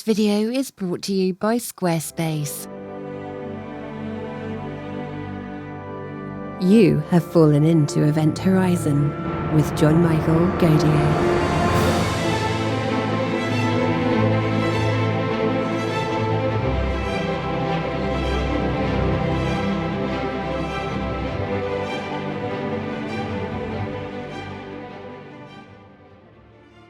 video is brought to you by Squarespace. You have fallen into Event Horizon with John Michael Godier.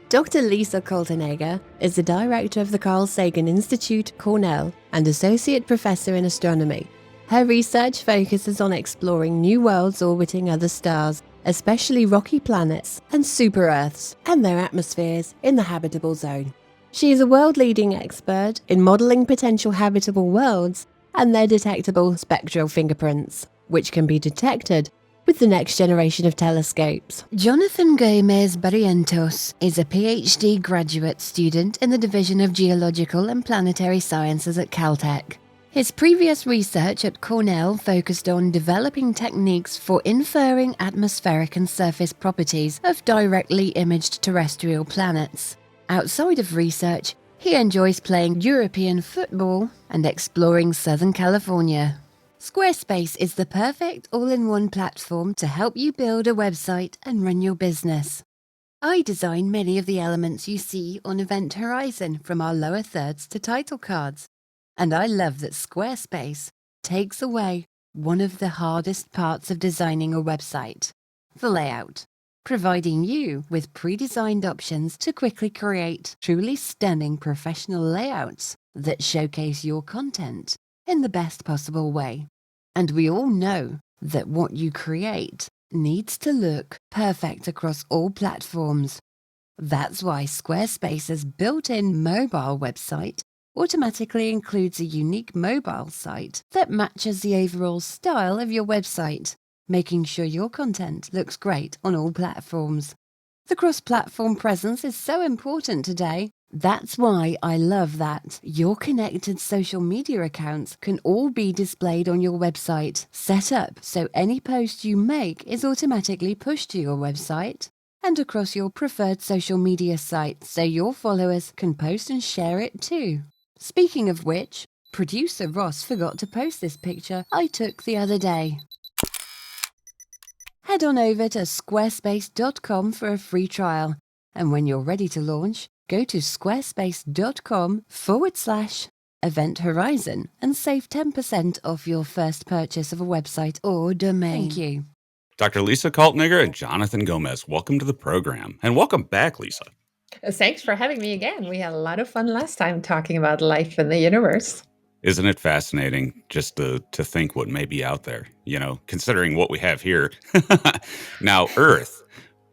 Dr. Lisa Kaltenegger is the director of the Carl Sagan Institute, Cornell, and associate professor in astronomy. Her research focuses on exploring new worlds orbiting other stars, especially rocky planets and super-Earths, and their atmospheres in the habitable zone. She is a world-leading expert in modeling potential habitable worlds and their detectable spectral fingerprints, which can be detected with the next generation of telescopes. Jonathan Gomez Barrientos is a PhD graduate student in the Division of Geological and Planetary Sciences at Caltech. His previous research at Cornell focused on developing techniques for inferring atmospheric and surface properties of directly imaged terrestrial planets. Outside of research, he enjoys playing European football and exploring Southern California. Squarespace is the perfect all-in-one platform to help you build a website and run your business. I design many of the elements you see on Event Horizon, from our lower thirds to title cards. And I love that Squarespace takes away one of the hardest parts of designing a website, the layout, providing you with pre-designed options to quickly create truly stunning professional layouts that showcase your content in the best possible way. And we all know that what you create needs to look perfect across all platforms. That's why Squarespace's built-in mobile website automatically includes a unique mobile site that matches the overall style of your website, making sure your content looks great on all platforms. The cross-platform presence is so important today. That's why I love that your connected social media accounts can all be displayed on your website, set up so any post you make is automatically pushed to your website and across your preferred social media sites so your followers can post and share it too. Speaking of which, producer Ross forgot to post this picture I took the other day. Head on over to squarespace.com for a free trial, and when you're ready to launch, go to squarespace.com/Event Horizon and save 10% off your first purchase of a website or domain. Thank you. Dr. Lisa Kaltenegger and Jonathan Gomez, welcome to the program. And welcome back, Lisa. Thanks for having me again. We had a lot of fun last time talking about life in the universe. Isn't it fascinating just to think what may be out there, considering what we have here? Now, Earth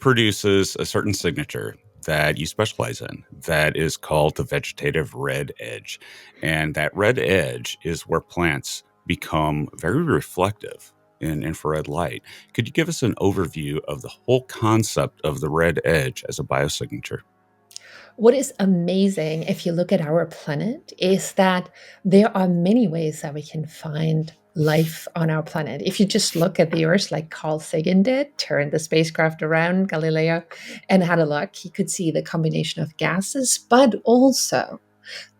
produces a certain signature that you specialize in that is called the vegetative red edge. And that red edge is where plants become very reflective in infrared light. Could you give us an overview of the whole concept of the red edge as a biosignature? What is amazing, if you look at our planet, is that there are many ways that we can find life on our planet. If you just look at the Earth like Carl Sagan did, turned the spacecraft around Galileo and had a look, he could see the combination of gases, but also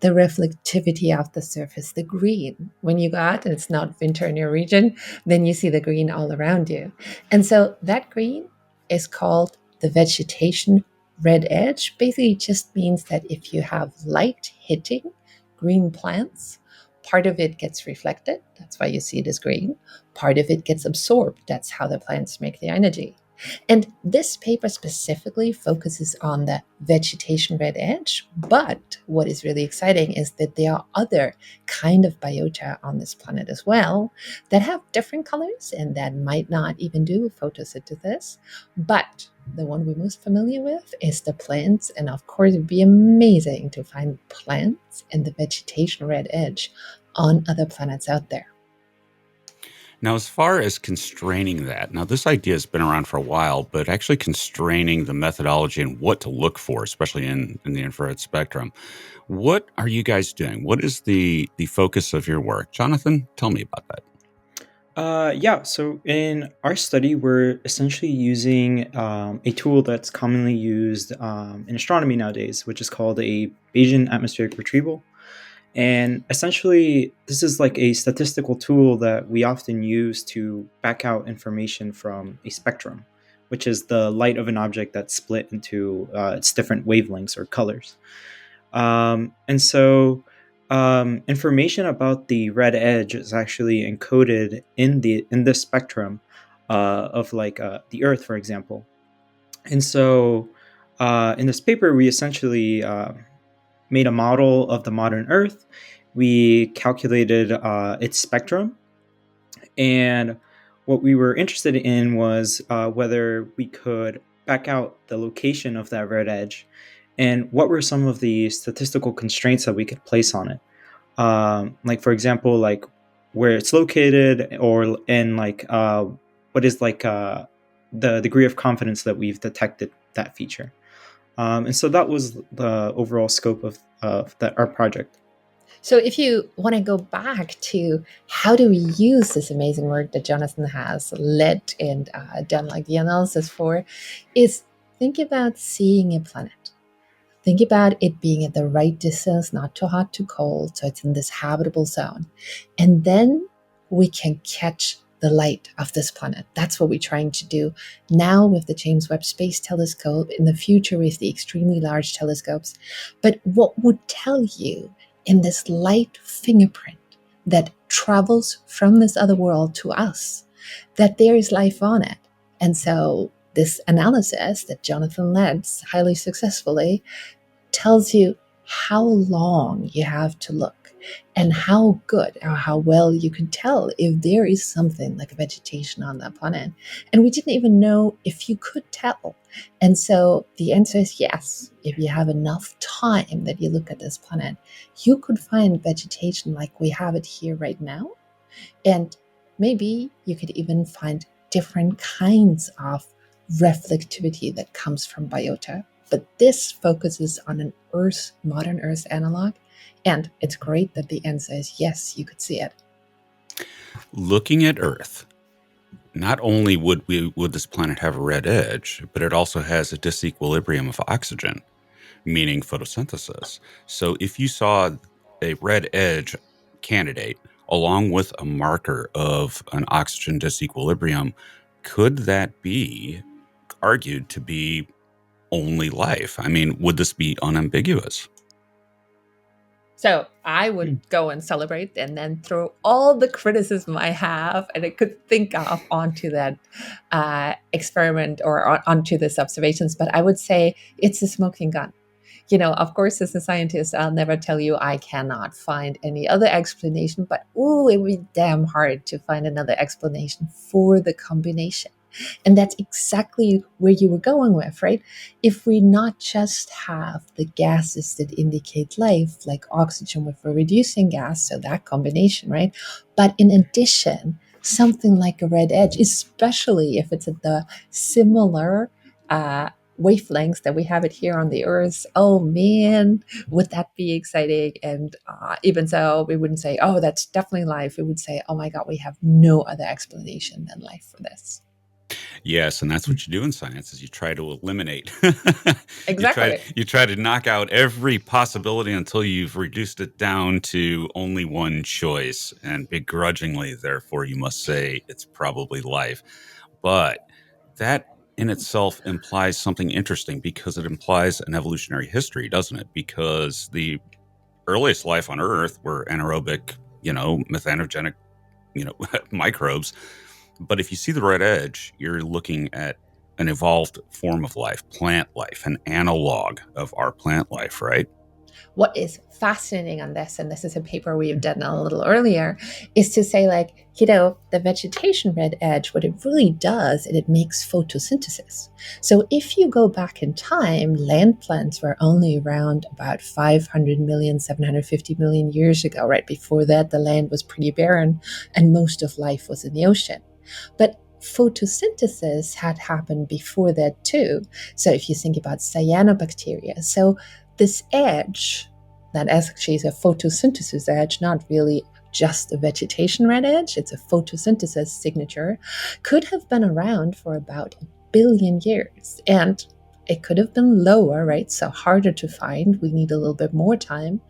the reflectivity of the surface, the green. When you go out and it's not winter in your region, then you see the green all around you. And so that green is called the vegetation red edge. Basically just means that if you have light hitting green plants, part of it gets reflected. That's why you see it as green. Part of it gets absorbed. That's how the plants make the energy. And this paper specifically focuses on the vegetation red edge. But what is really exciting is that there are other kind of biota on this planet as well that have different colors and that might not even do photosynthesis. But the one we're most familiar with is the plants. And of course, it'd be amazing to find plants in the vegetation red edge on other planets out there. Now, as far as constraining that, now this idea has been around for a while, but actually constraining the methodology and what to look for, especially in the infrared spectrum, what are you guys doing? What is the focus of your work? Jonathan, tell me about that. So in our study, we're essentially using a tool that's commonly used in astronomy nowadays, which is called a Bayesian atmospheric retrieval, And essentially, this is like a statistical tool that we often use to back out information from a spectrum, which is the light of an object that's split into its different wavelengths or colors. And so information about the red edge is actually encoded in the spectrum of the Earth, for example. And so in this paper, we essentially made a model of the modern Earth. We calculated its spectrum, and what we were interested in was whether we could back out the location of that red edge, and what were some of the statistical constraints that we could place on it. Like for example, like where it's located, or and what is the degree of confidence that we've detected that feature. And so that was the overall scope of our project. So if you want to go back to how do we use this amazing work that Jonathan has led and done like the analysis for, is think about seeing a planet. Think about it being at the right distance, not too hot, too cold, so it's in this habitable zone. And then we can catch the light of this planet. That's what we're trying to do now with the James Webb Space Telescope, in the future with the extremely large telescopes. But what would tell you in this light fingerprint that travels from this other world to us, that there is life on it? And so this analysis that Jonathan led highly successfully tells you how long you have to look and how good or how well you can tell if there is something like a vegetation on that planet. And we didn't even know if you could tell. And so the answer is yes. If you have enough time that you look at this planet, you could find vegetation like we have it here right now. And maybe you could even find different kinds of reflectivity that comes from biota. But this focuses on an modern Earth analog. And it's great that the answer is yes, you could see it. Looking at Earth, not only would this planet have a red edge, but it also has a disequilibrium of oxygen, meaning photosynthesis. So if you saw a red edge candidate along with a marker of an oxygen disequilibrium, could that be argued to be only life? I mean, would this be unambiguous? So I would go and celebrate and then throw all the criticism I have and I could think of onto that experiment or onto this observations. But I would say it's a smoking gun. You know, of course, as a scientist, I'll never tell you I cannot find any other explanation, but it would be damn hard to find another explanation for the combination. And that's exactly where you were going with, right? If we not just have the gases that indicate life, like oxygen with a reducing gas, so that combination, right? But in addition, something like a red edge, especially if it's at the similar wavelengths that we have it here on the Earth, oh man, would that be exciting? And even so, we wouldn't say, oh, that's definitely life. We would say, oh my God, we have no other explanation than life for this. Yes, and that's what you do in science: is you try to eliminate. Exactly. You try to knock out every possibility until you've reduced it down to only one choice, and begrudgingly, therefore, you must say it's probably life. But that in itself implies something interesting, because it implies an evolutionary history, doesn't it? Because the earliest life on Earth were anaerobic, methanogenic, microbes. But if you see the red edge, you're looking at an evolved form of life, plant life, an analog of our plant life, right? What is fascinating on this, and this is a paper we've done a little earlier, is to say the vegetation red edge, what it really does, it makes photosynthesis. So if you go back in time, land plants were only around about 500 million, 750 million years ago, right? Before that, the land was pretty barren and most of life was in the ocean. But photosynthesis had happened before that too. So if you think about cyanobacteria, so this edge, that actually is a photosynthesis edge, not really just a vegetation red edge, it's a photosynthesis signature, could have been around for about 1 billion years. And It could have been lower, right? So harder to find. We need a little bit more time.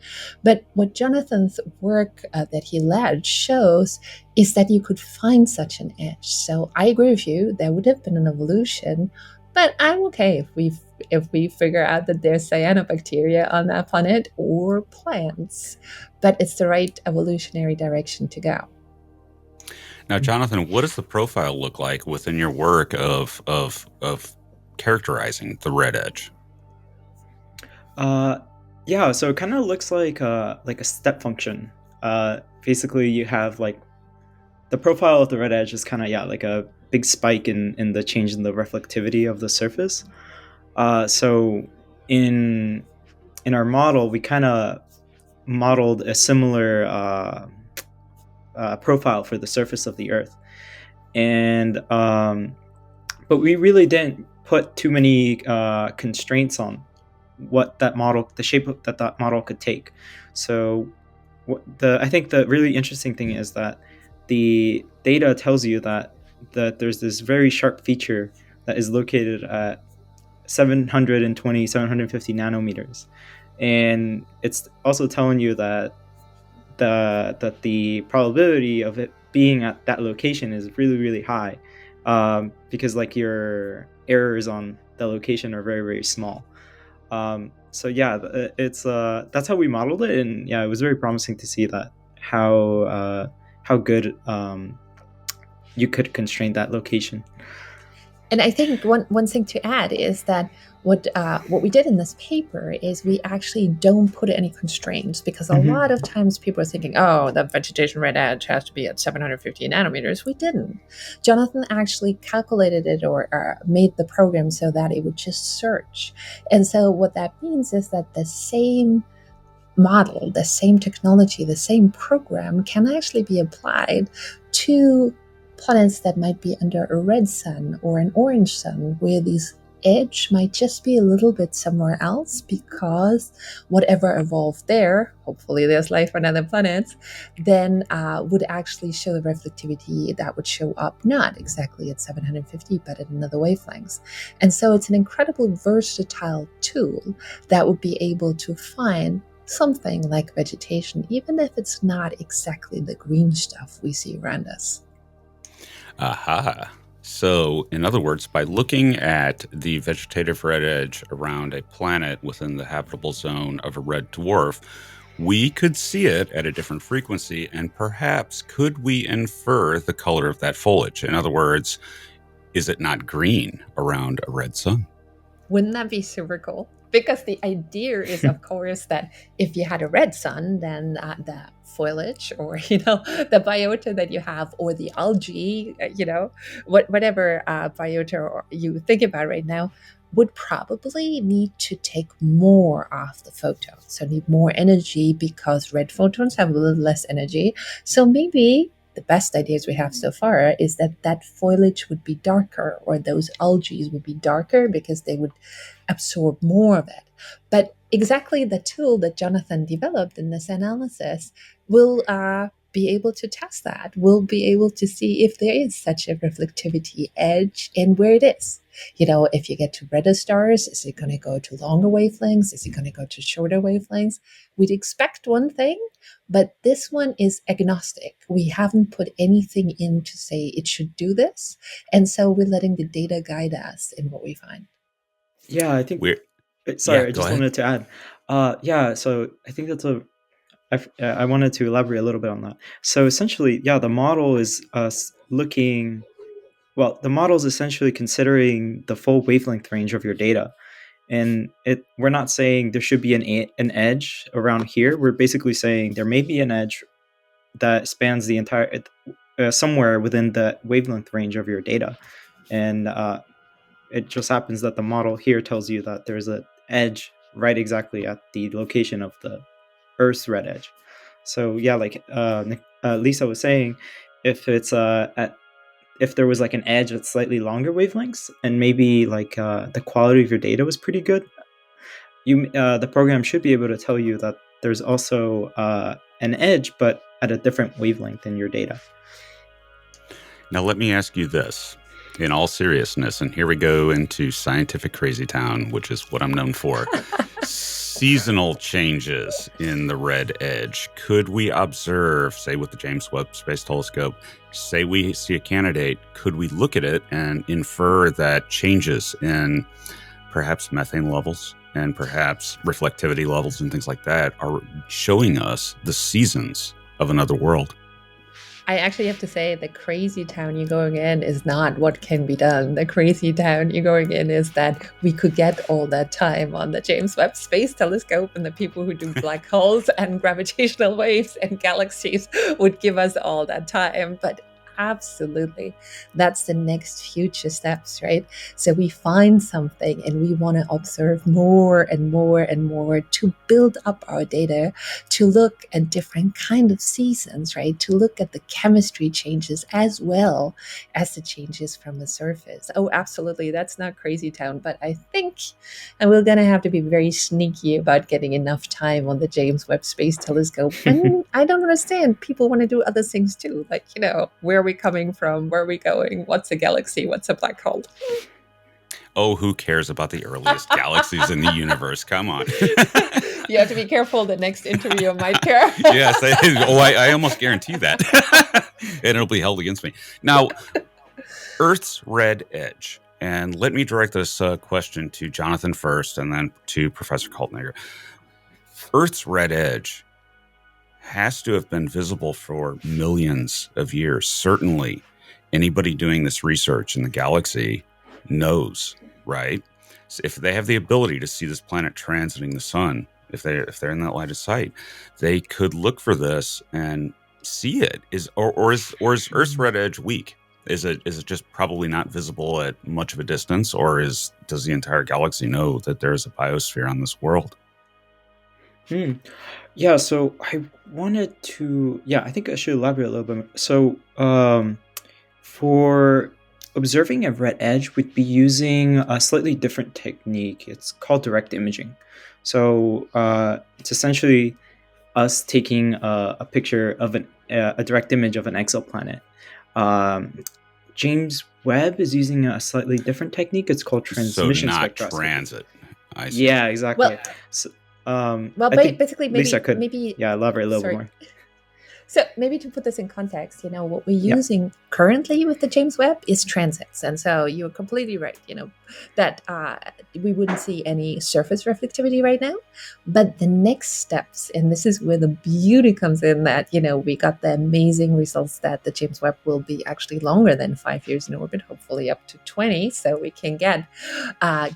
But what Jonathan's work that he led shows is that you could find such an edge. So I agree with you. There would have been an evolution, but I'm okay if we figure out that there's cyanobacteria on that planet or plants. But it's the right evolutionary direction to go. Now, Jonathan, what does the profile look like within your work of characterizing the red edge? Yeah, so it kind of looks like a step function. Basically, you have like the profile of the red edge is kind of like a big spike in the change in the reflectivity of the surface. So in our model, we kind of modeled a similar profile for the surface of the Earth, and but we really didn't put too many constraints on what that model, the shape that model could take. So I think the really interesting thing is that the data tells you that there's this very sharp feature that is located at 720, 750 nanometers. And it's also telling you that the probability of it being at that location is really, really high, because like your errors on the location are very, very small. So yeah, it's that's how we modeled it, and yeah, it was very promising to see that how good you could constrain that location. And I think one thing to add is that what we did in this paper is we actually don't put any constraints, because a lot of times people are thinking, oh, the vegetation red edge has to be at 750 nanometers. We didn't. Jonathan actually calculated it or made the program so that it would just search. And so what that means is that the same model, the same technology, the same program can actually be applied to planets that might be under a red sun or an orange sun, where these edge might just be a little bit somewhere else, because whatever evolved there, hopefully there's life on other planets, then would actually show the reflectivity that would show up not exactly at 750 but at another wavelengths. And so it's an incredible versatile tool that would be able to find something like vegetation, even if it's not exactly the green stuff we see around us. Aha. So, in other words, by looking at the vegetative red edge around a planet within the habitable zone of a red dwarf, we could see it at a different frequency, and perhaps could we infer the color of that foliage? In other words, is it not green around a red sun? Wouldn't that be super cool? Because the idea is, of course, that if you had a red sun, then the foliage or, the biota that you have, or the algae, whatever biota you think about right now, would probably need to take more of the photon. So need more energy, because red photons have a little less energy. So maybe the best ideas we have so far is that foliage would be darker, or those algae would be darker, because they would absorb more of it. But exactly the tool that Jonathan developed in this analysis will be able to test that. We'll be able to see if there is such a reflectivity edge and where it is. If you get to redder stars, is it going to go to longer wavelengths? Is it going to go to shorter wavelengths? We'd expect one thing, but this one is agnostic. We haven't put anything in to say it should do this. And so we're letting the data guide us in what we find. Yeah, I think I just wanted to add. So I think I wanted to elaborate a little bit on that. So essentially, the model is the model is essentially considering the full wavelength range of your data. And we're not saying there should be an edge around here. We're basically saying there may be an edge that spans the entire, somewhere within the wavelength range of your data. And it just happens that the model here tells you that there's an edge right exactly at the location of the Earth's red edge. So yeah, like Lisa was saying, if it's if there was like an edge at slightly longer wavelengths, and maybe like the quality of your data was pretty good, the program should be able to tell you that there's also an edge, but at a different wavelength in your data. Now, let me ask you this. in all seriousness, and here we go into scientific crazy town, which is what I'm known for. Seasonal changes in the red edge. Could we observe, say with the James Webb Space Telescope, say we see a candidate, could we look at it and infer that changes in perhaps methane levels and perhaps reflectivity levels and things like that are showing us the seasons of another world? I actually have to say the crazy town you're going in is not what can be done. The crazy town you're going in is that we could get all that time on the James Webb Space Telescope, and the people who do black holes and gravitational waves and galaxies would give us all that time. But absolutely, that's the next future steps, right? So we find something and we want to observe more and more and more to build up our data, to look at different kind of seasons, right? To look at the chemistry changes as well as the changes from the surface. Oh, absolutely. That's not crazy town, but I think, and we're going to have to be very sneaky about getting enough time on the James Webb Space Telescope. And I don't understand. People want to do other things too. Like, where are we coming from? Where are we going? What's a galaxy? What's a black hole? Oh, who cares about the earliest galaxies in the universe? Come on. You have to be careful. The next interviewer might care. Yes. I almost guarantee that. And it'll be held against me. Now, Earth's red edge. And let me direct this question to Jonathan first and then to Professor Kaltenegger. Earth's red edge has to have been visible for millions of years. Certainly, anybody doing this research in the galaxy knows, right? So if they have the ability to see this planet transiting the sun, if they're in that line of sight, they could look for this and see it. Is Earth's red edge weak? Is it just probably not visible at much of a distance, or does the entire galaxy know that there's a biosphere on this world? Yeah, so I wanted to, I think I should elaborate a little bit. So, for observing a red edge, we'd be using a slightly different technique. It's called direct imaging. So, it's essentially us taking a picture of a direct image of an exoplanet. James Webb is using a slightly different technique. It's called transmission spectroscopy. Transit. I see. Yeah, exactly. Well, So, basically, Lisa could maybe elaborate a little bit sorry. more. So maybe to put this in context, what we're using currently with the James Webb is transits. And so you're completely right, that we wouldn't see any surface reflectivity right now. But the next steps, and this is where the beauty comes in, that, we got the amazing results that the James Webb will be actually longer than 5 years in orbit, hopefully up to 20. So we can get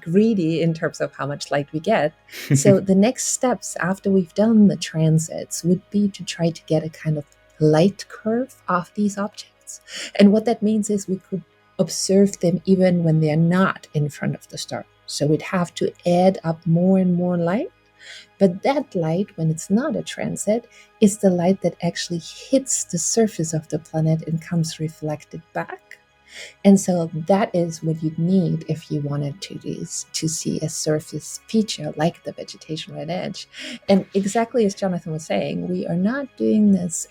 greedy in terms of how much light we get. So the next steps after we've done the transits would be to try to get a kind of light curve of these objects. And what that means is we could observe them even when they're not in front of the star. So we'd have to add up more and more light. But that light, when it's not a transit, is the light that actually hits the surface of the planet and comes reflected back. And so that is what you'd need if you wanted to see a surface feature like the vegetation red edge. And exactly as Jonathan was saying, we are not doing this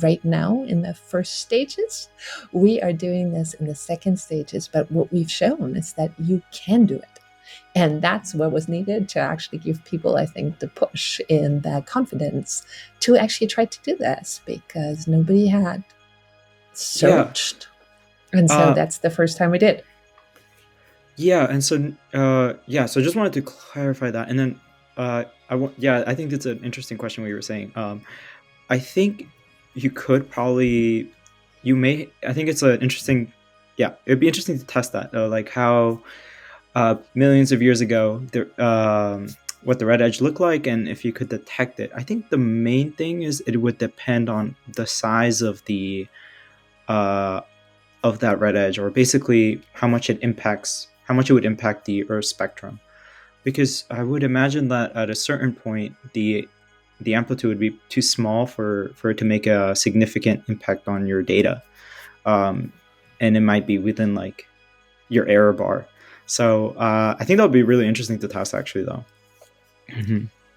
right now in the first stages. We are doing this in the second stages. But what we've shown is that you can do it. And that's what was needed to actually give people, I think, the push in the confidence to actually try to do this, because nobody had searched. And so that's the first time we did. Yeah, and so so just wanted to clarify that, and then I think that's an interesting question. What you were saying, I think you could probably, I think it's an interesting, it'd be interesting to test that, like how millions of years ago, what the red edge looked like, and if you could detect it. I think the main thing is it would depend on the size of the of that red edge, or basically how much it would impact the Earth spectrum, because I would imagine that at a certain point the amplitude would be too small for it to make a significant impact on your data, and it might be within like your error bar. So I think that would be really interesting to test, actually, though.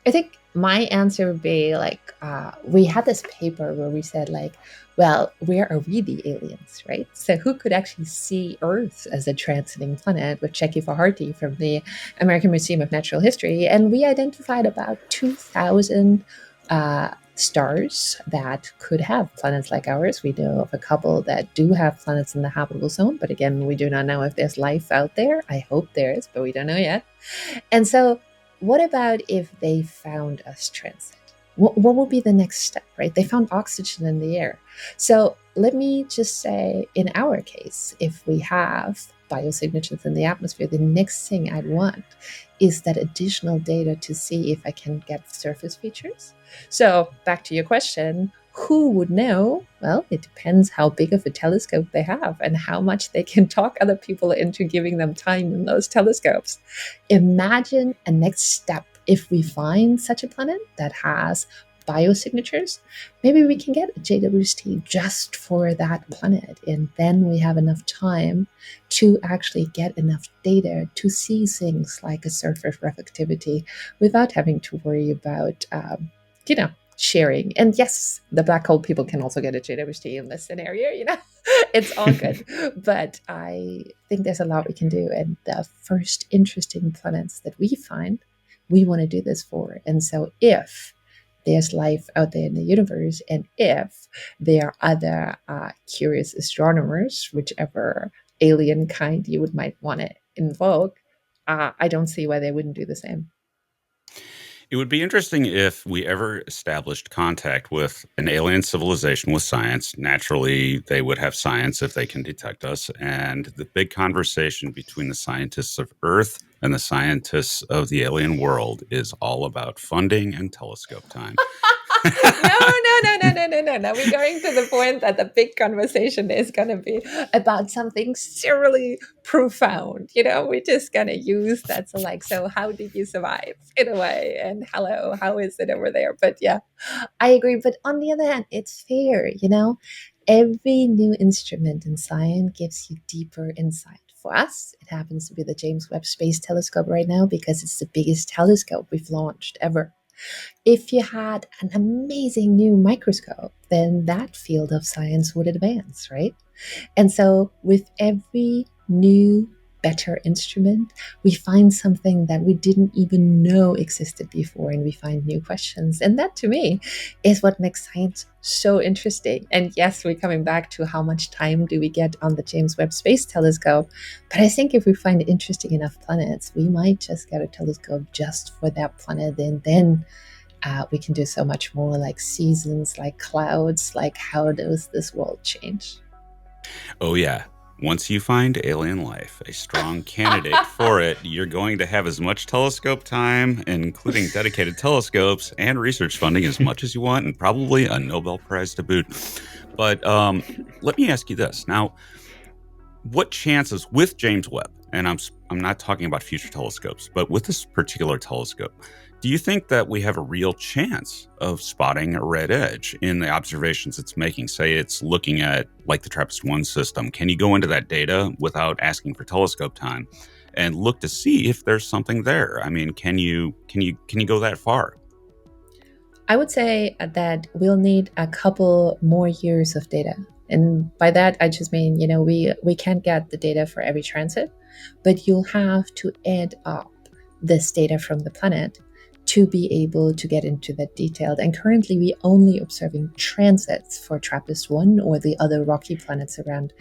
I think my answer would be like, we had this paper where we said like, well, where are we the aliens, right? So who could actually see Earth as a transiting planet with Jackie Faharty from the American Museum of Natural History? And we identified about 2,000 stars that could have planets like ours. We know of a couple that do have planets in the habitable zone, but again, we do not know if there's life out there. I hope there is, but we don't know yet. And so what about if they found us transit? What will be the next step, right? They found oxygen in the air. So let me just say, in our case, if we have biosignatures in the atmosphere, the next thing I'd want is that additional data to see if I can get surface features. So back to your question, who would know? Well, it depends how big of a telescope they have and how much they can talk other people into giving them time in those telescopes. Imagine a next step if we find such a planet that has biosignatures. Maybe we can get a JWST just for that planet, and then we have enough time to actually get enough data to see things like a surface reflectivity without having to worry about, sharing. And yes, the black hole people can also get a JWST in this scenario, it's all good. But I think there's a lot we can do. And the first interesting planets that we find, we want to do this for. And so if there's life out there in the universe, and if there are other curious astronomers, whichever alien kind you might want to invoke, I don't see why they wouldn't do the same. It would be interesting if we ever established contact with an alien civilization with science. Naturally, they would have science if they can detect us. And the big conversation between the scientists of Earth and the scientists of the alien world is all about funding and telescope time. No. We're going to the point that the big conversation is going to be about something seriously profound. We're just going to use that. So how did you survive in a way? And hello, how is it over there? But yeah, I agree. But on the other hand, it's fair, every new instrument in science gives you deeper insight. For us, it happens to be the James Webb Space Telescope right now because it's the biggest telescope we've launched ever. If you had an amazing new microscope, then that field of science would advance, right? And so with every new, better instrument, we find something that we didn't even know existed before, and we find new questions. And that, to me, is what makes science so interesting. And yes, we're coming back to how much time do we get on the James Webb Space Telescope. But I think if we find interesting enough planets, we might just get a telescope just for that planet, and then we can do so much more, like seasons, like clouds, like how does this world change? Oh, yeah. Once you find alien life, a strong candidate for it, you're going to have as much telescope time, including dedicated telescopes and research funding, as much as you want, and probably a Nobel Prize to boot. But let me ask you this. Now, what chances with James Webb, and I'm not talking about future telescopes, but with this particular telescope, do you think that we have a real chance of spotting a red edge in the observations it's making? Say it's looking at like the Trappist-1 system. Can you go into that data without asking for telescope time and look to see if there's something there? I mean, can you go that far? I would say that we'll need a couple more years of data. And by that, I just mean, we can't get the data for every transit, but you'll have to add up this data from the planet to be able to get into that detail. And currently, we're only observing transits for Trappist-1 or the other rocky planets around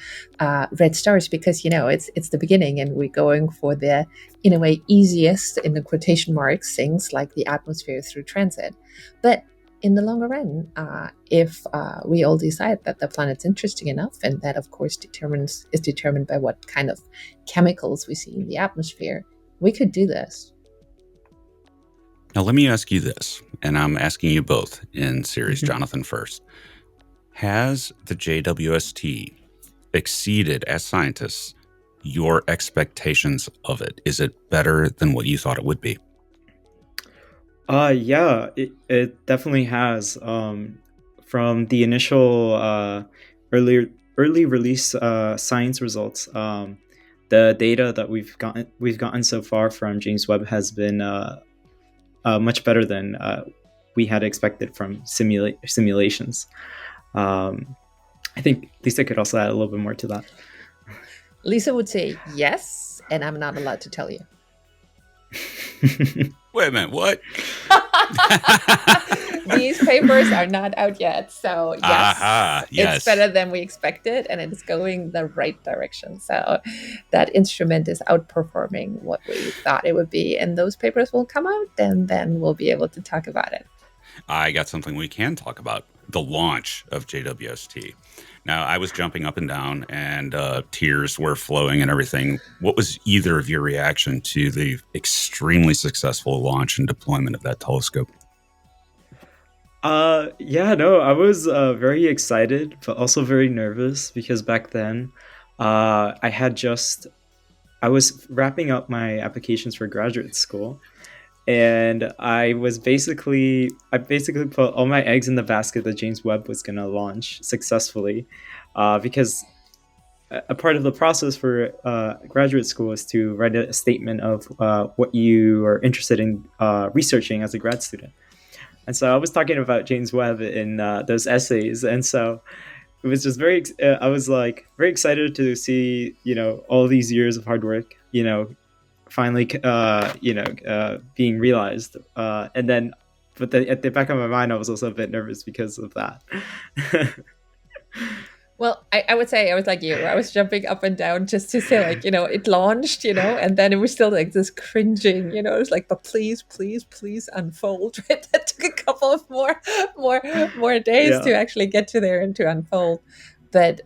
red stars because, it's the beginning and we're going for the, in a way, easiest, in the quotation marks, things like the atmosphere through transit. But in the longer run, if we all decide that the planet's interesting enough, and that, of course, is determined by what kind of chemicals we see in the atmosphere, we could do this. Now, let me ask you this, and I'm asking you both in series. Jonathan first. Has the JWST exceeded, as scientists, your expectations of it? Is it better than what you thought it would be? Yeah, it definitely has. From the initial early release science results, the data that we've gotten so far from James Webb has been much better than we had expected from simulations. I think Lisa could also add a little bit more to that. Lisa would say yes, and I'm not allowed to tell you. Wait a minute, what? These papers are not out yet, so yes, yes, it's better than we expected, and it's going the right direction. So that instrument is outperforming what we thought it would be, and those papers will come out, and then we'll be able to talk about it. I got something we can talk about: the launch of JWST. Now, I was jumping up and down, and tears were flowing and everything. What was either of your reaction to the extremely successful launch and deployment of that telescope? I was very excited, but also very nervous because back then, I was wrapping up my applications for graduate school, and I basically put all my eggs in the basket that James Webb was going to launch successfully, because a part of the process for graduate school is to write a statement of what you are interested in researching as a grad student. And so I was talking about James Webb in those essays, and so it was just I was like very excited to see, all these years of hard work, finally, being realized. And then, but at the back of my mind, I was also a bit nervous because of that. Well, I would say I was like you. I was jumping up and down just to say, like, it launched, and then it was still like this cringing, it was like, but please, please, please unfold. Right? That took a couple of more days to actually get to there and to unfold. But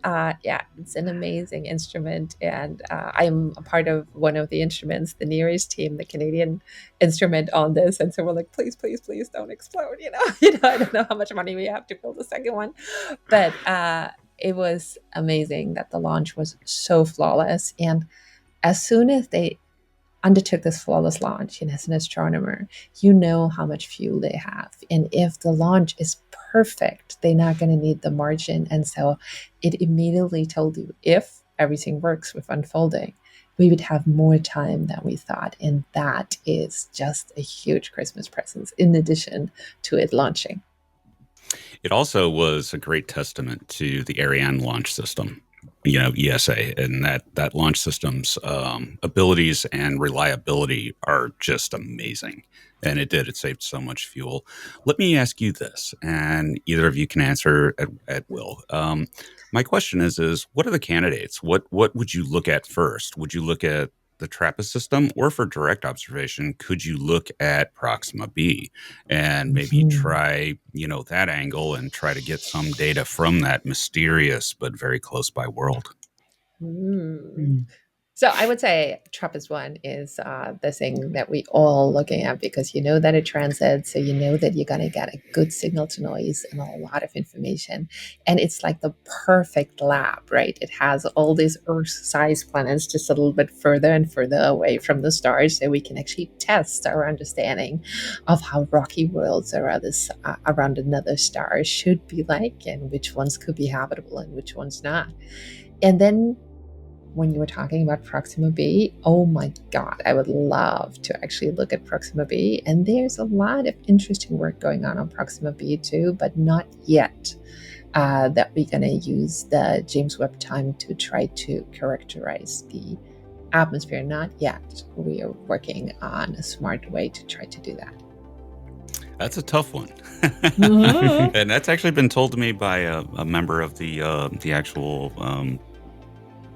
it's an amazing instrument, and I'm a part of one of the instruments, the nearest team, the Canadian instrument on this, and so we're like, please, please, please don't explode. I don't know how much money we have to build the second one, but it was amazing that the launch was so flawless. And as soon as they undertook this flawless launch, as an astronomer, you know how much fuel they have. And if the launch is perfect, they're not going to need the margin. And so it immediately told you, if everything works with unfolding, we would have more time than we thought. And that is just a huge Christmas present in addition to it launching. It also was a great testament to the Ariane launch system, ESA, and that launch system's abilities and reliability are just amazing. And it saved so much fuel. Let me ask you this, and either of you can answer at will. My question is what are the candidates? What would you look at first? Would you look at the Trappist system, or for direct observation, could you look at Proxima B and maybe try, that angle and try to get some data from that mysterious but very close by world? So I would say Trappist-1 is the thing that we all looking at, because you know that it transits, so you know that you're going to get a good signal to noise and a lot of information. And it's like the perfect lab, right? It has all these Earth-sized planets just a little bit further and further away from the stars, so we can actually test our understanding of how rocky worlds around another star should be like, and which ones could be habitable and which ones not. And then when you were talking about Proxima B, oh my God, I would love to actually look at Proxima B. And there's a lot of interesting work going on Proxima B too, but not yet that we're going to use the James Webb time to try to characterize the atmosphere. Not yet. We are working on a smart way to try to do that. That's a tough one. And that's actually been told to me by a member of the actual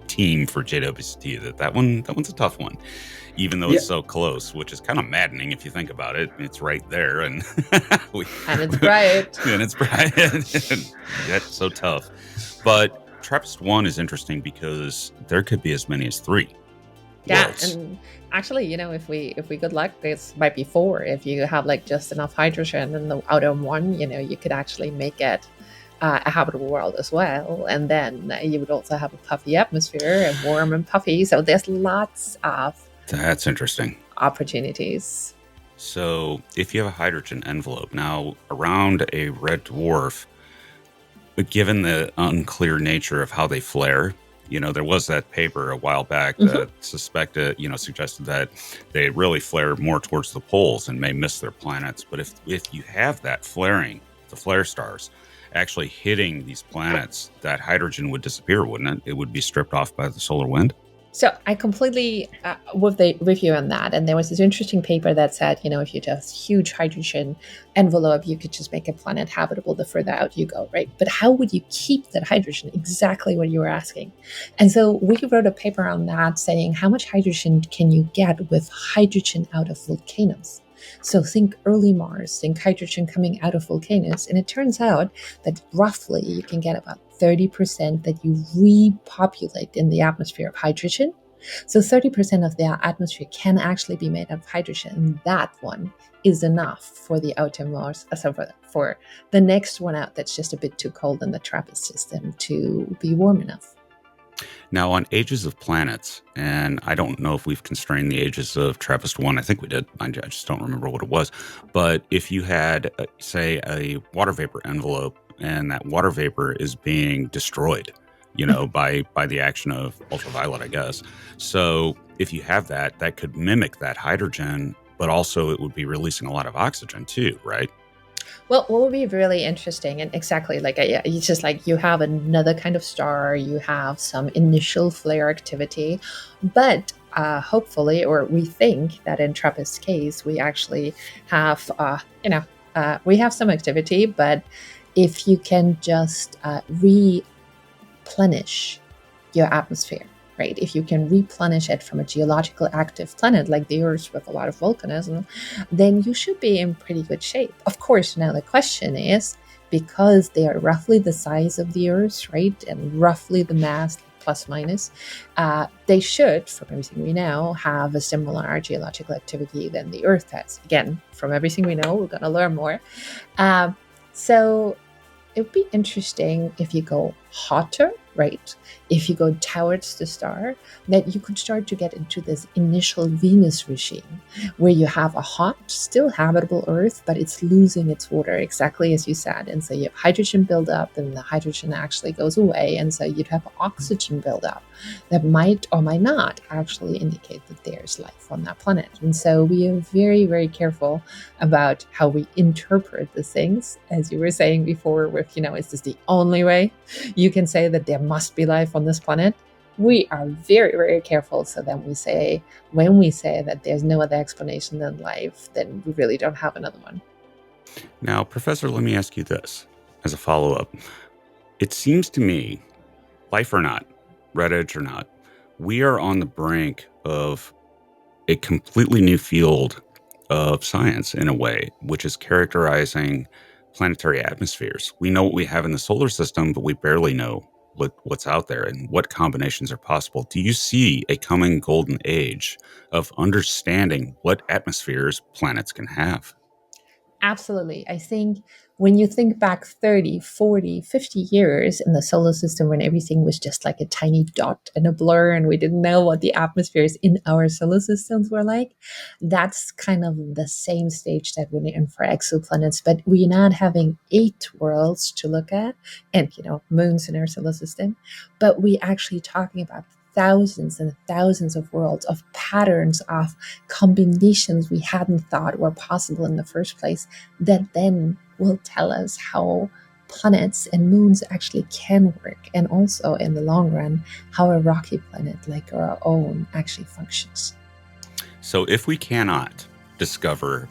team for JWST that one's a tough one, even though it's so close, which is kind of maddening if you think about it. It's right there, and it's bright, and it's bright, and that's so tough. But Trappist-1 is interesting because there could be as many as 3. Yeah, worlds. and actually, if we good luck, this might be 4. If you have like just enough hydrogen in the outer one, you could actually make it a habitable world as well. And then you would also have a puffy atmosphere, and warm and puffy. So there's lots of That's interesting opportunities. So if you have a hydrogen envelope now around a red dwarf, but given the unclear nature of how they flare, There was that paper a while back Mhm. that suggested that they really flare more towards the poles and may miss their planets. But if you have that flaring, the flare stars actually hitting these planets, that hydrogen would disappear, wouldn't it? It would be stripped off by the solar wind. So I completely with you on that. And there was this interesting paper that said, if you just huge hydrogen envelope, you could just make a planet habitable the further out you go, right? But how would you keep that hydrogen? Exactly what you were asking. And so we wrote a paper on that saying, how much hydrogen can you get with hydrogen out of volcanoes? So think early Mars, think hydrogen coming out of volcanoes. And it turns out that roughly you can get about 30% that you repopulate in the atmosphere of hydrogen. So 30% of the atmosphere can actually be made of hydrogen. And that one is enough for the outer Mars, for the next one out that's just a bit too cold in the Trappist system to be warm enough. Now, on ages of planets, and I don't know if we've constrained the ages of Trappist-1. I think we did. I just don't remember what it was. But if you had, say, a water vapor envelope, and that water vapor is being destroyed, by the action of ultraviolet, I guess. So if you have that could mimic that hydrogen, but also it would be releasing a lot of oxygen too, right? Well, what would be really interesting, and exactly it's just like you have another kind of star, you have some initial flare activity, but hopefully, or we think that in Trappist's case, we actually have, we have some activity, but if you can just replenish your atmosphere, right? If you can replenish it from a geological active planet like the Earth with a lot of volcanism, then you should be in pretty good shape. Of course, now the question is, because they are roughly the size of the Earth, right, and roughly the mass, plus minus, they should, from everything we know, have a similar geological activity than the Earth has. Again, from everything we know, we're going to learn more. So it would be interesting if you go hotter, right? If you go towards the star, that you could start to get into this initial Venus regime where you have a hot, still habitable Earth, but it's losing its water, exactly as you said. And so you have hydrogen buildup, and the hydrogen actually goes away. And so you'd have oxygen buildup that might or might not actually indicate that there's life on that planet. And so we are very, very careful about how we interpret the things. As you were saying before, with, is this the only way you can say that there must be life on this planet? We are very, very careful. So then when we say that there's no other explanation than life, then we really don't have another one. Now, Professor, let me ask you this as a follow-up. It seems to me, life or not, red edge or not, we are on the brink of a completely new field of science in a way, which is characterizing planetary atmospheres. We know what we have in the solar system, but we barely know what's out there and what combinations are possible. Do you see a coming golden age of understanding what atmospheres planets can have? Absolutely. I think when you think back 30, 40, 50 years in the solar system when everything was just like a tiny dot and a blur and we didn't know what the atmospheres in our solar systems were like, that's kind of the same stage that we're in for exoplanets. But we're not having 8 worlds to look at and, moons in our solar system, but we're actually talking about thousands and thousands of worlds, of patterns, of combinations we hadn't thought were possible in the first place, that then will tell us how planets and moons actually can work, and also in the long run how a rocky planet like our own actually functions. So if we cannot discover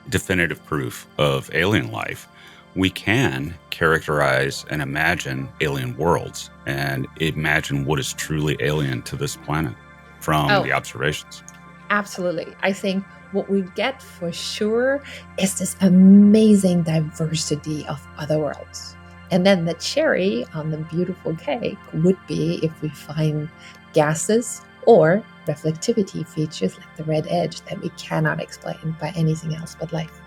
definitive proof of alien life, we can characterize and imagine alien worlds and imagine what is truly alien to this planet from the observations. Absolutely. I think what we get for sure is this amazing diversity of other worlds. And then the cherry on the beautiful cake would be if we find gases or reflectivity features like the red edge that we cannot explain by anything else but life.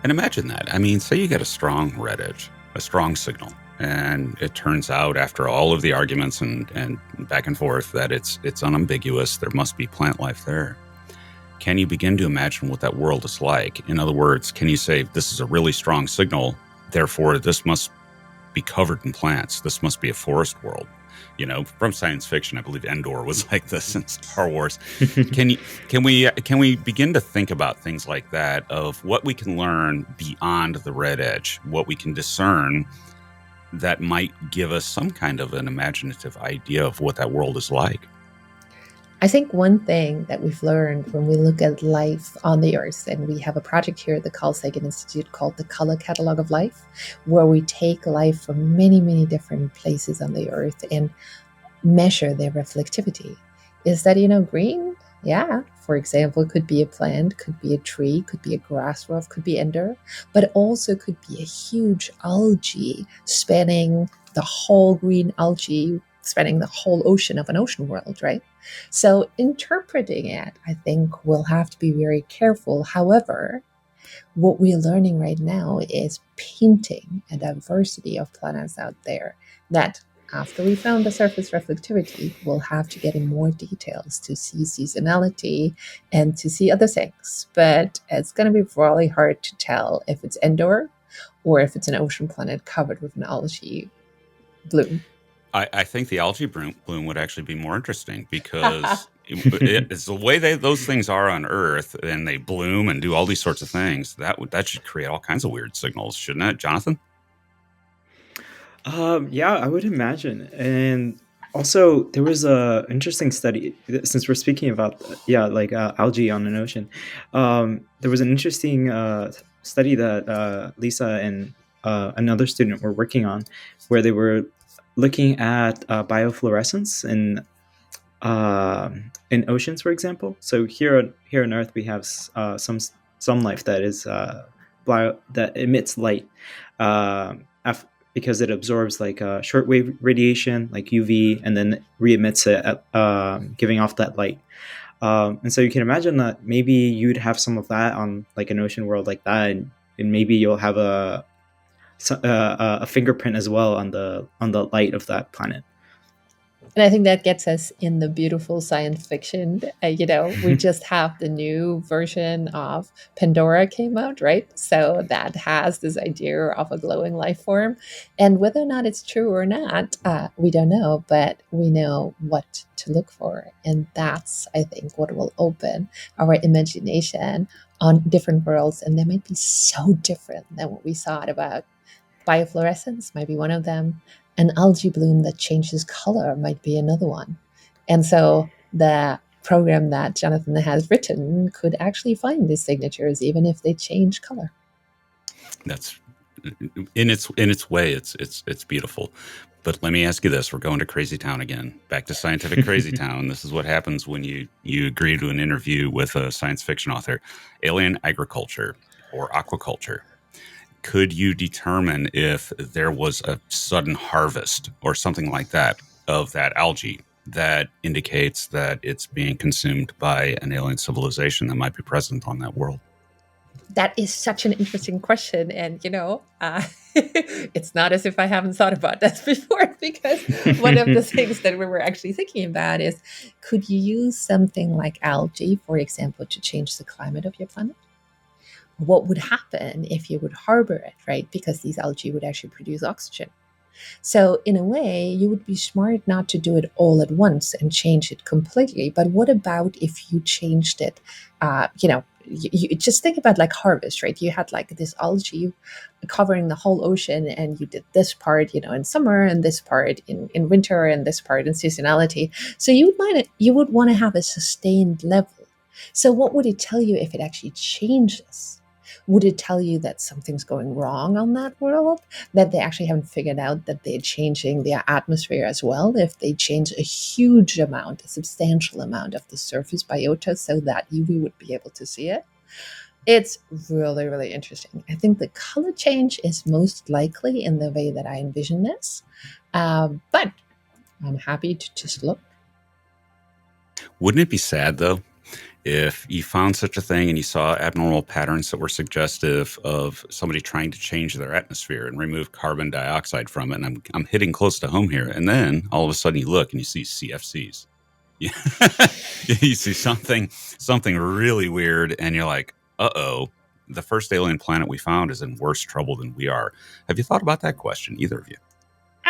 And imagine that. I mean, say you get a strong red edge, a strong signal, and it turns out after all of the arguments and back and forth that it's unambiguous, there must be plant life there. Can you begin to imagine what that world is like? In other words, can you say this is a really strong signal, therefore this must be covered in plants, this must be a forest world? from science fiction. I believe Endor was like this in Star Wars. Can we begin to think about things like that, of what we can learn beyond the red edge, what we can discern that might give us some kind of an imaginative idea of what that world is like? I think one thing that we've learned when we look at life on the Earth, and we have a project here at the Carl Sagan Institute called the Color Catalog of Life, where we take life from many, many different places on the Earth and measure their reflectivity, is that, green, yeah, for example, could be a plant, could be a tree, could be a grass roof, could be ender, but also could be a huge algae spanning the whole green algae, spanning the whole ocean of an ocean world, right? So interpreting it, I think we'll have to be very careful. However, what we're learning right now is painting a diversity of planets out there that after we found the surface reflectivity, we'll have to get in more details to see seasonality and to see other things. But it's going to be really hard to tell if it's Endor or if it's an ocean planet covered with an algae bloom. I think the algae bloom would actually be more interesting, because it's the way those things are on Earth, and they bloom and do all these sorts of things. That should create all kinds of weird signals, shouldn't it, Jonathan? Yeah, I would imagine. And also, there was a interesting study, since we're speaking about algae on an ocean. There was an interesting study that Lisa and another student were working on, where they were looking at biofluorescence in oceans, for example. So here on Earth, we have some life that is that emits light because it absorbs like shortwave radiation, like UV, and then re-emits it, giving off that light. And so you can imagine that maybe you'd have some of that on like an ocean world like that, and maybe you'll have a fingerprint as well on the light of that planet. And I think that gets us in the beautiful science fiction. We just have the new version of Pandora came out, right? So that has this idea of a glowing life form. And whether or not it's true or not, we don't know, but we know what to look for. And that's, I think, what will open our imagination on different worlds. And they might be so different than what we thought about. Biofluorescence might be one of them. An algae bloom that changes color might be another one. And so the program that Jonathan has written could actually find these signatures, even if they change color. That's in its way, it's beautiful. But let me ask you this: we're going to Crazy Town again, back to scientific Crazy Town. This is what happens when you agree to an interview with a science fiction author. Alien agriculture or aquaculture. Could you determine if there was a sudden harvest or something like that of that algae that indicates that it's being consumed by an alien civilization that might be present on that world? That is such an interesting question. And, it's not as if I haven't thought about that before, because one of the things that we were actually thinking about is, could you use something like algae, for example, to change the climate of your planet? What would happen if you would harbor it, right? Because these algae would actually produce oxygen. So in a way, you would be smart not to do it all at once and change it completely. But what about if you changed it? You just think about like harvest, right? You had like this algae covering the whole ocean, and you did this part, in summer, and this part in winter, and this part in seasonality. So you would want to have a sustained level. So what would it tell you if it actually changes? Would it tell you that something's going wrong on that world? That they actually haven't figured out that they're changing their atmosphere as well? If they change a huge amount, a substantial amount of the surface biota so that UV would be able to see it? It's really, really interesting. I think the color change is most likely in the way that I envision this. But I'm happy to just look. Wouldn't it be sad, though, if you found such a thing and you saw abnormal patterns that were suggestive of somebody trying to change their atmosphere and remove carbon dioxide from it? And I'm hitting close to home here. And then all of a sudden you look and you see CFCs. You see something really weird, and you're like, uh-oh, the first alien planet we found is in worse trouble than we are. Have you thought about that question, either of you?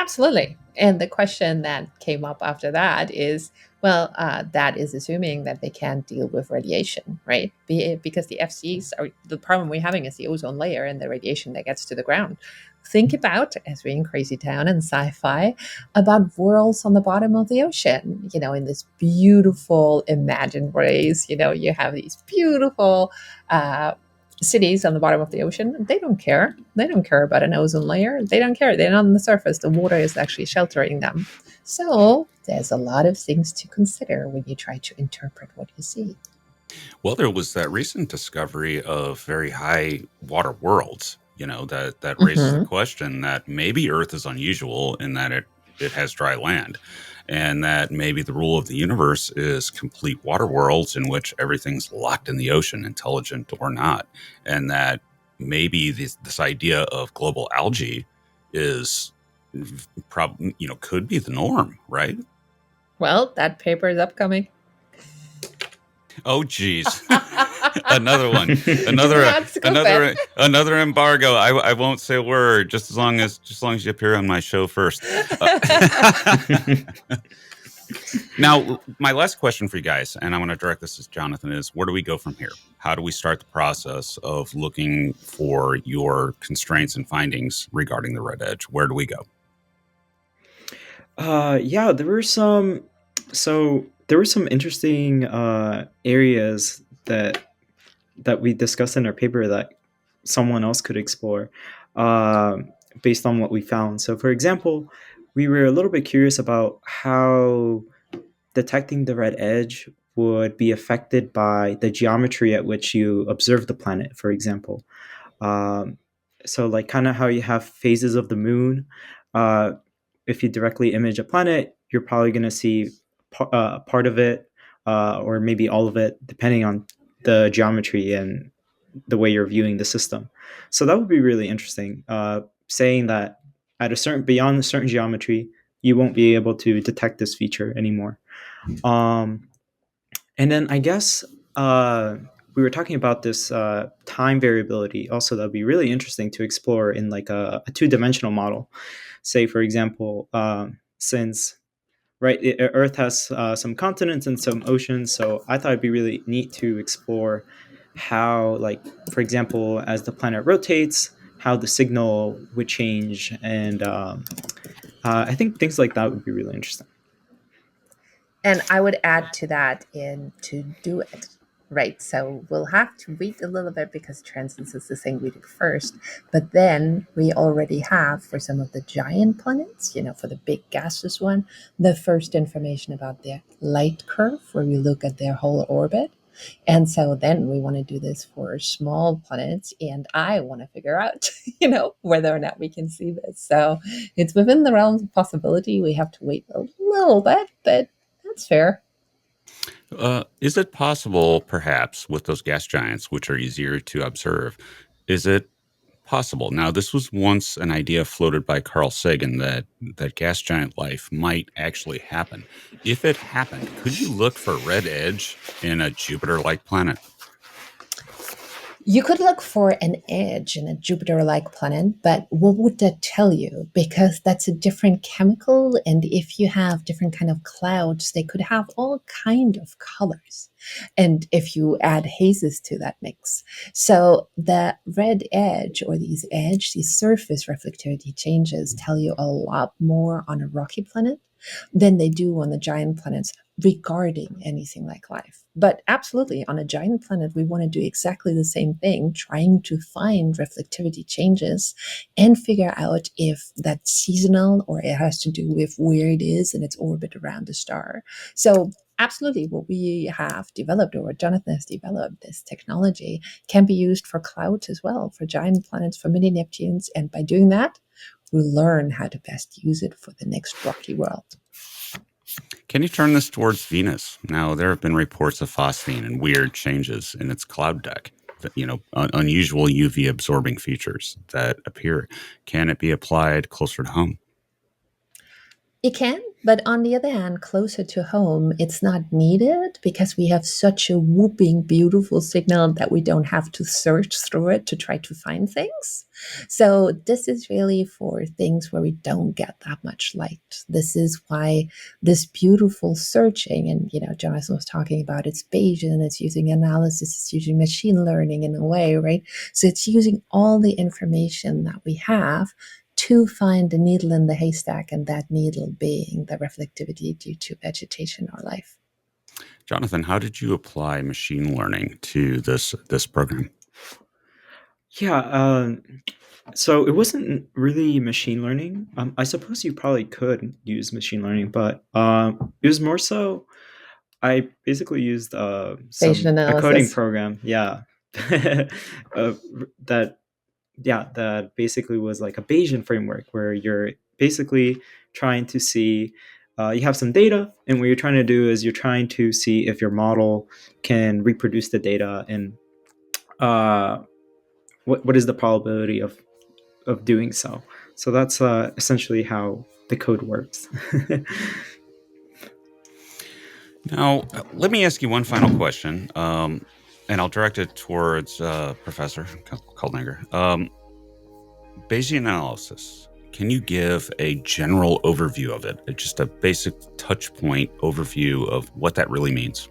Absolutely. And the question that came up after that is, well, that is assuming that they can't deal with radiation, right? Because the FCs are the problem we're having is the ozone layer and the radiation that gets to the ground. Think about, as we're in Crazy Town and sci-fi, about worlds on the bottom of the ocean, in this beautiful imagined race. You have these beautiful cities on the bottom of the ocean. They don't care. They don't care about an ozone layer. They don't care. They're not on the surface. The water is actually sheltering them. So there's a lot of things to consider when you try to interpret what you see. Well, there was that recent discovery of very high water worlds, that raises the question that maybe Earth is unusual in that it has dry land, and that maybe the rule of the universe is complete water worlds in which everything's locked in the ocean, intelligent or not, and that maybe this idea of global algae is probably, could be the norm, right? Well, that paper is upcoming. Oh, geez. Another one. Another embargo. I won't say a word just as long as you appear on my show first. Now, my last question for you guys, and I want to direct this to Jonathan, is where do we go from here? How do we start the process of looking for your constraints and findings regarding the red edge? Where do we go? Yeah, there were some. So there were some interesting areas that we discussed in our paper that someone else could explore based on what we found. So, for example, we were a little bit curious about how detecting the red edge would be affected by the geometry at which you observe the planet, for example. So, like, kind of how you have phases of the moon. If you directly image a planet, you're probably going to see part of it or maybe all of it, depending on the geometry and the way you're viewing the system. So that would be really interesting. Saying that beyond a certain geometry, you won't be able to detect this feature anymore. And then I guess we were talking about this time variability. Also, that'd be really interesting to explore in like a two-dimensional model. Say, for example, since Earth has some continents and some oceans, so I thought it'd be really neat to explore how, like, for example, as the planet rotates, how the signal would change, and I think things like that would be really interesting. And I would add to that to do it. Right. So we'll have to wait a little bit because Transits is the thing we do first. But then we already have, for some of the giant planets, for the big gaseous one, the first information about their light curve, where we look at their whole orbit. And so then we want to do this for small planets. And I want to figure out, whether or not we can see this. So it's within the realms of possibility. We have to wait a little bit, but that's fair. Is it possible, perhaps, with those gas giants, which are easier to observe, is it possible? Now, this was once an idea floated by Carl Sagan that gas giant life might actually happen. If it happened, could you look for red edge in a Jupiter-like planet? You could look for an edge in a Jupiter-like planet, but what would that tell you? Because that's a different chemical, and if you have different kind of clouds, they could have all kind of colors. And if you add hazes to that mix. So the red edge or these surface reflectivity changes tell you a lot more on a rocky planet than they do on the giant planets regarding anything like life. But absolutely, on a giant planet, we want to do exactly the same thing, trying to find reflectivity changes and figure out if that's seasonal or it has to do with where it is in its orbit around the star. So absolutely, what we have developed, or what Jonathan has developed, this technology can be used for clouds as well, for giant planets, for mini Neptunes. And by doing that, we'll learn how to best use it for the next rocky world. Can you turn this towards Venus? Now, there have been reports of phosphine and weird changes in its cloud deck, unusual UV absorbing features that appear. Can it be applied closer to home? It can, but on the other hand, closer to home, it's not needed because we have such a whooping beautiful signal that we don't have to search through it to try to find things. So this is really for things where we don't get that much light. This is why this beautiful searching, and Jonathan was talking about it's Bayesian, it's using analysis, it's using machine learning in a way, right? So it's using all the information that we have to find the needle in the haystack, and that needle being the reflectivity due to vegetation or life. Jonathan, how did you apply machine learning to this program? Yeah, so it wasn't really machine learning. I suppose you probably could use machine learning, but it was more so I basically used a coding program. Yeah, that basically was like a Bayesian framework where you're basically trying to see. You have some data, and what you're trying to do is you're trying to see if your model can reproduce the data, and what is the probability of doing so. So that's essentially how the code works. Now, let me ask you one final question, and I'll direct it towards Professor Kaltenegger. Bayesian analysis, can you give a general overview of it, just a basic touch point overview of what that really means?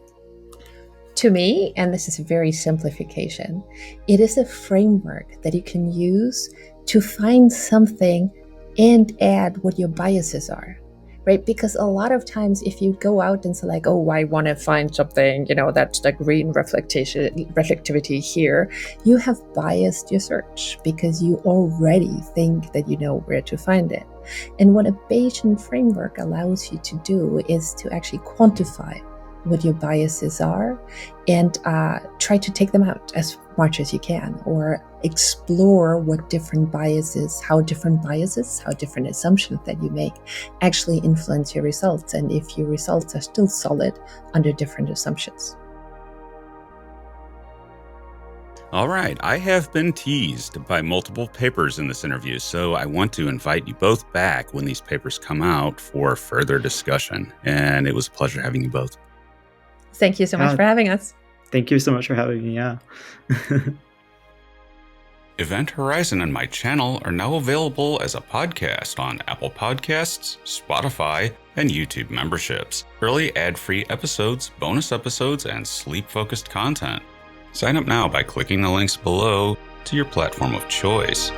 To me, and this is a very simplification, it is a framework that you can use to find something and add what your biases are, right? Because a lot of times if you go out and say like, oh, I want to find something, that's the green reflectivity here, you have biased your search because you already think that you know where to find it. And what a Bayesian framework allows you to do is to actually quantify what your biases are and try to take them out as much as you can, or explore what different biases, how different assumptions that you make actually influence your results, and if your results are still solid under different assumptions. All right, I have been teased by multiple papers in this interview, so I want to invite you both back when these papers come out for further discussion. And it was a pleasure having you both. Thank you so much for having us. Thank you so much for having me. Yeah. Event Horizon and my channel are now available as a podcast on Apple Podcasts, Spotify, and YouTube memberships. Early ad-free episodes, bonus episodes, and sleep-focused content. Sign up now by clicking the links below to your platform of choice.